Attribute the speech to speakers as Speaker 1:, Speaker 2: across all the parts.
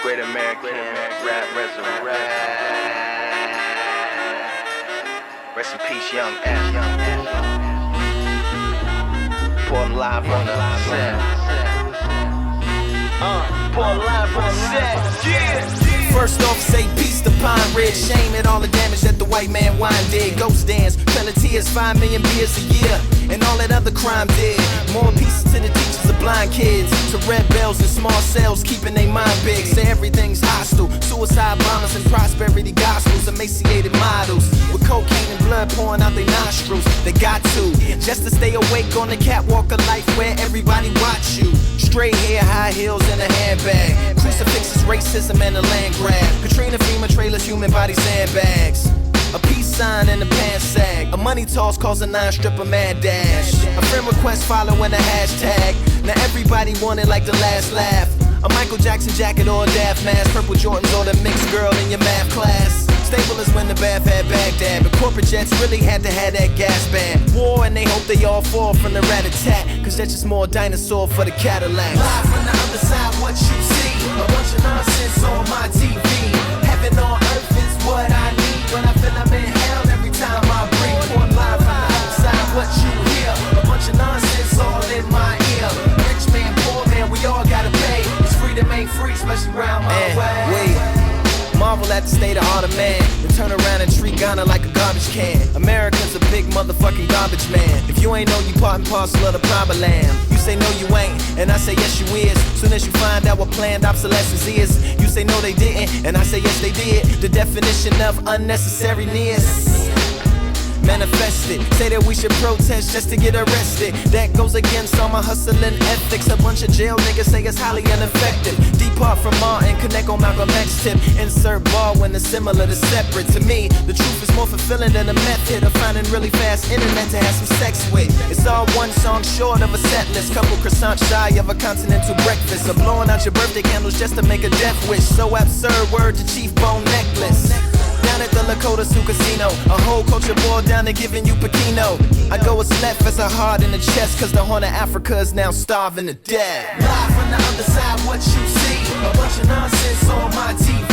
Speaker 1: Great American rap resurrect. Rest in peace, young F. Pour him live on the set. Pour him live on the set. Yeah.
Speaker 2: First off, say peace to Pine Ridge. Shame at all the damage that the white man wine did. Ghost dance, tears, 5 million beers a year, and all that other crime did. More pieces to the teachers of blind kids, to red bells in small cells, keeping their mind big. Say everything's hostile, suicide bombers and prosperity gospels, emaciated models with cocaine and blood pouring out their nostrils. They got to, just to stay awake on the catwalk of life where everybody watch you. Straight hair, high heels, and a handbag. Crucifixes, racism, and a land grab. Katrina, FEMA trailers, human body sandbags. A peace sign and a pants sag. A money toss cause a 9-stripper mad dash. A friend request following a hashtag. Now everybody want it like the last laugh. A Michael Jackson jacket or a Daft mask. Purple Jordans or the mixed girl in your math class. Stable is when the bath had Baghdad, but corporate jets really had to have that gas band. War and they hope they all fall from the rat-a-tat, cause that's just more dinosaur for the Cadillacs. Live from the other side, what you see, a bunch of nonsense on my TV. Heaven on earth is what I need when I feel I'm in hell every time I breathe. Born live from the other side, what you hear, a bunch of nonsense all in my ear. Rich man, poor man, we all gotta pay. It's freedom ain't free, especially around my way. Marvel at the state of art of man, and turn around and treat Ghana like a garbage can. America's a big motherfucking garbage man. If you ain't know, you part and parcel of the problem land. You say no you ain't, and I say yes you is. Soon as you find out what planned obsolescence is, you say no they didn't, and I say yes they did. The definition of unnecessariness. Manifested, say that we should protest just to get arrested. That goes against all my hustling ethics. A bunch of jail niggas say it's highly ineffective. Depart from Martin, connect on Malcolm X tip. Insert bar when it's similar to separate. To me, the truth is more fulfilling than a method of finding really fast internet to have some sex with. It's all one song short of a set list. Couple croissants shy of a continental breakfast. Or blowing out your birthday candles just to make a death wish. So absurd, word to Chief Bone Necklace. Down at the Lakota Sioux Casino, a whole culture boiled down to giving you Pekino. I go as left as a heart in the chest, cause the Horn of Africa is now starving to death. Live from the other side, what you see, a bunch of nonsense on my TV.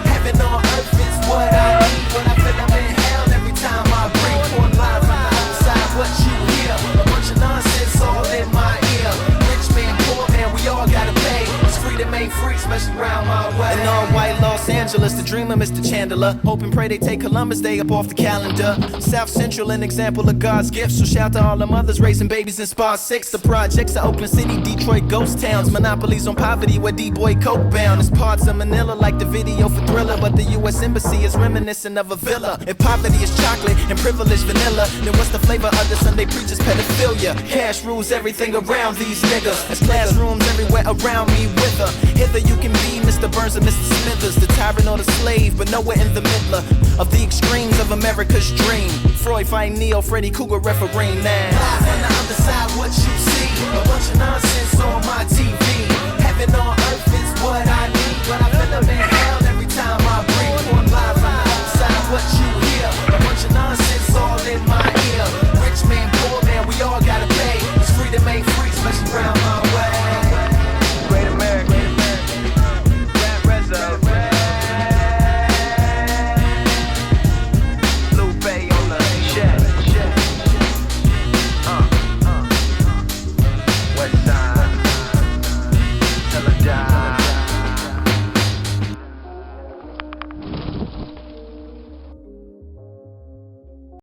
Speaker 2: Heaven on earth is what I need when I feel I'm in hell every time I breathe. Born live from the other side, what you hear, a bunch of nonsense all in my ear. Rich man, poor man, we all gotta pay. It's freedom ain't free, especially around my way. In all white Los Angeles, the dream of Mr. Chandler. Hope and pray they take Columbus Day up off the calendar. South Central, an example of God's gift. So shout to all the mothers raising babies in Spot 6. The projects are Oakland City, Detroit ghost towns. Monopolies on poverty where D-boy coke bound. It's parts of Manila like the video for Thriller, but the U.S. Embassy is reminiscent of a villa. If poverty is chocolate and privilege vanilla, then what's the flavor of the Sunday preachers pedophilia? Cash rules everything around these niggas. As classrooms everywhere around me wither. Hither you can be Mr. Burns or Mr. Smithers, the tyrant or the slave, but nowhere in the middle of the extremes of America's dream. Freud fighting Neo, Freddy Cougar refereeing now. Live on the other side, what you see, a bunch of nonsense on my TV. Heaven on earth is what I need when I feel I'm in hell every time I breathe. Born live on the other side, what you hear, a bunch of nonsense all in my ear.